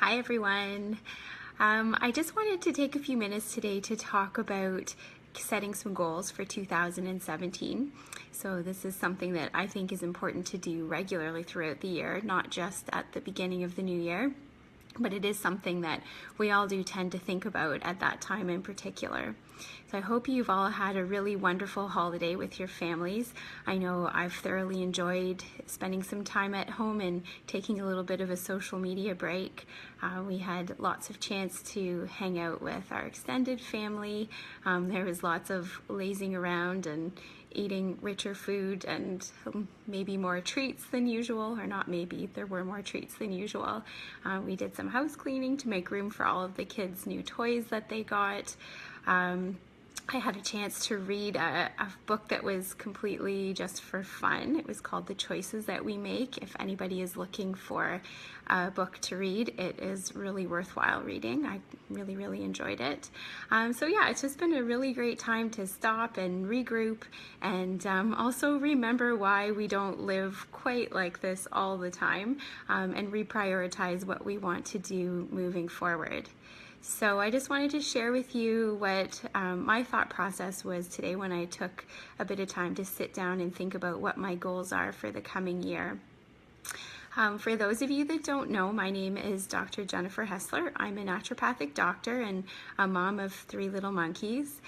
Hi everyone. I just wanted to take a few minutes today to talk about setting some goals for 2017. So this is something that I think is important to do regularly throughout the year, not just at the beginning of the new year, but it is something that we all do tend to think about at that time in particular. So I hope you've all had a really wonderful holiday with your families. I know I've thoroughly enjoyed spending some time at home and taking a little bit of a social media break. We had lots of chance to hang out with our extended family. There was lots of lazing around and eating richer food and maybe more treats than usual, or not maybe, there were more treats than usual. We did some house cleaning to make room for all of the kids' new toys that they got. I had a chance to read a book that was completely just for fun. It was called The Choices That We Make. If anybody is looking for a book to read, it is really worthwhile reading. I really enjoyed it. So yeah, it's just been a really great time to stop and regroup and also remember why we don't live quite like this all the time, and reprioritize what we want to do moving forward. So I just wanted to share with you what my thought process was today when I took a bit of time to sit down and think about what my goals are for the coming year. For those of you that don't know, my name is Dr. Jennifer Hessler. I'm a naturopathic doctor and a mom of 3 little monkeys.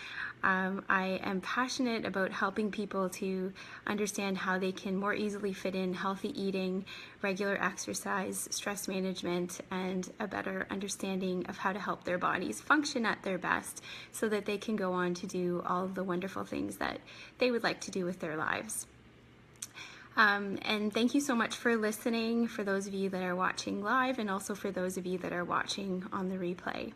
I am passionate about helping people to understand how they can more easily fit in healthy eating, regular exercise, stress management, and a better understanding of how to help their bodies function at their best so that they can go on to do all of the wonderful things that they would like to do with their lives. And thank you so much for listening, for those of you that are watching live, and also for those of you that are watching on the replay.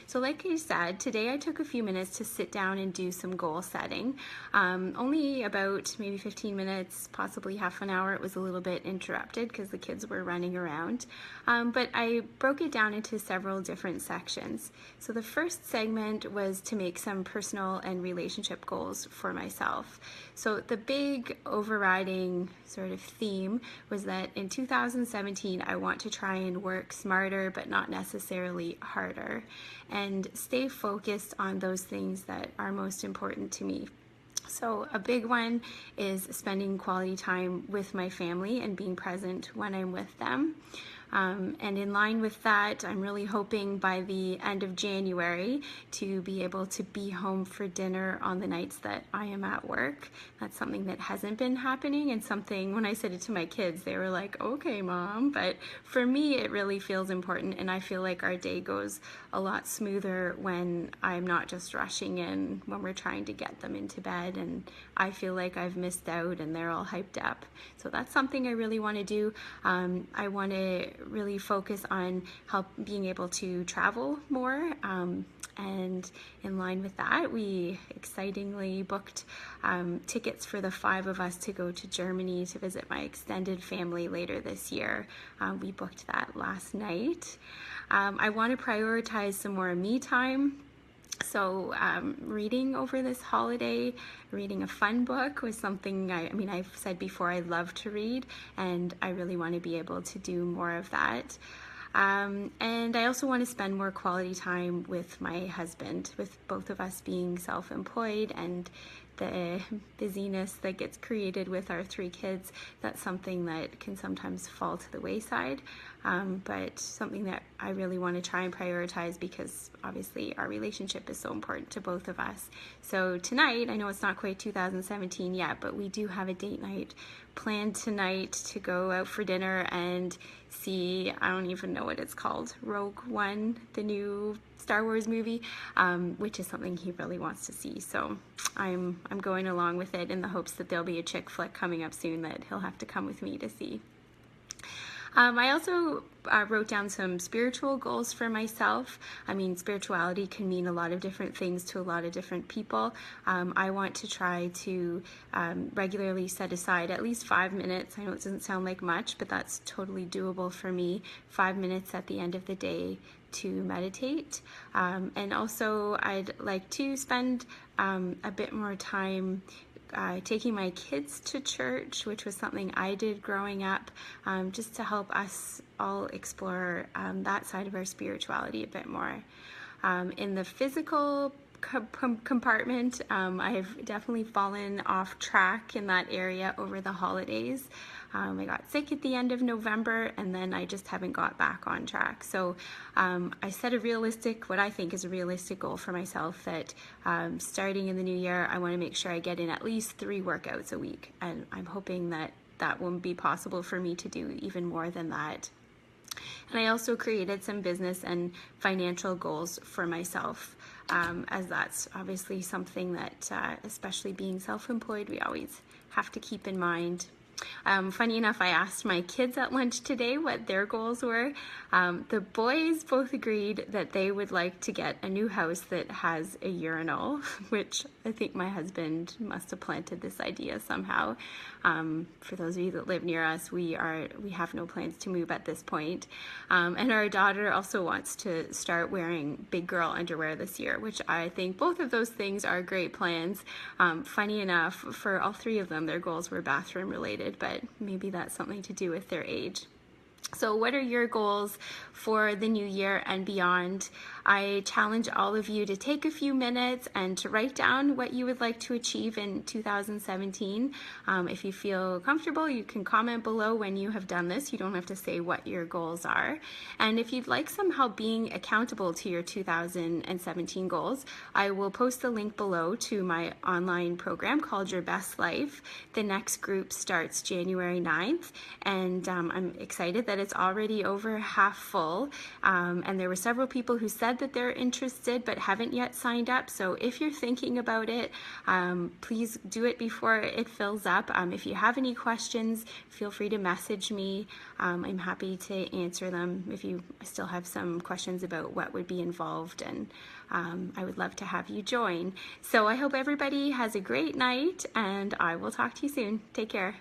So like I said, today I took a few minutes to sit down and do some goal setting. Only about maybe 15 minutes, possibly half an hour. It was a little bit interrupted because the kids were running around. But I broke it down into several different sections. So the first segment was to make some personal and relationship goals for myself. So the big overriding sort of theme was that in 2017, I want to try and work smarter, but not necessarily harder, and stay focused on those things that are most important to me. So a big one is spending quality time with my family and being present when I'm with them. And in line with that, I'm really hoping by the end of January to be able to be home for dinner on the nights that I am at work. That's something that hasn't been happening, and something, when I said it to my kids, they were like, okay, Mom. But for me, it really feels important, and I feel like our day goes a lot smoother when I'm not just rushing in when we're trying to get them into bed, and I feel like I've missed out and they're all hyped up. So that's something I really want to do. I want to really focus on being able to travel more, and in line with that, we excitingly booked tickets for the 5 of us to go to Germany to visit my extended family later this year. We booked that last night. I want to prioritize some more me time. So reading over this holiday, reading a fun book was something, I've said before I love to read, and I really want to be able to do more of that. And I also want to spend more quality time with my husband, with both of us being self-employed and the busyness that gets created with our 3 kids. That's something that can sometimes fall to the wayside, but something that I really want to try and prioritize because obviously our relationship is so important to both of us. So tonight, I know it's not quite 2017 yet, but we do have a date night planned tonight to go out for dinner and see, I don't even know what it's called, Rogue One, the new Star Wars movie, which is something he really wants to see. So I'm going along with it in the hopes that there'll be a chick flick coming up soon that he'll have to come with me to see. I also wrote down some spiritual goals for myself. Spirituality can mean a lot of different things to a lot of different people. I want to try to regularly set aside at least 5 minutes. I know it doesn't sound like much, but that's totally doable for me. 5 minutes at the end of the day to meditate. And also I'd like to spend a bit more time taking my kids to church, which was something I did growing up, just to help us all explore that side of our spirituality a bit more. In the physical compartment, I've definitely fallen off track in that area over the holidays. I got sick at the end of November, and then I just haven't got back on track. So I set what I think is a realistic goal for myself, that starting in the new year, I want to make sure I get in at least 3 workouts a week. And I'm hoping that that will be possible for me to do even more than that. And I also created some business and financial goals for myself, as that's obviously something that, especially being self-employed, we always have to keep in mind. Funny enough, I asked my kids at lunch today what their goals were. The boys both agreed that they would like to get a new house that has a urinal, which I think my husband must have planted this idea somehow. For those of you that live near us, we have no plans to move at this point. And our daughter also wants to start wearing big girl underwear this year, which I think both of those things are great plans. Funny enough, for all 3 of them, their goals were bathroom related, but maybe that's something to do with their age. So what are your goals for the new year and beyond? I challenge all of you to take a few minutes and to write down what you would like to achieve in 2017. If you feel comfortable, you can comment below when you have done this. You don't have to say what your goals are. And if you'd like some help being accountable to your 2017 goals, I will post a link below to my online program called Your Best Life. The next group starts January 9th, and I'm excited that it's already over half full. And there were several people who said that they're interested but haven't yet signed up. So if you're thinking about it, please do it before it fills up. If you have any questions, feel free to message me. I'm happy to answer them if you still have some questions about what would be involved, and I would love to have you join. So I hope everybody has a great night, and I will talk to you soon. Take care.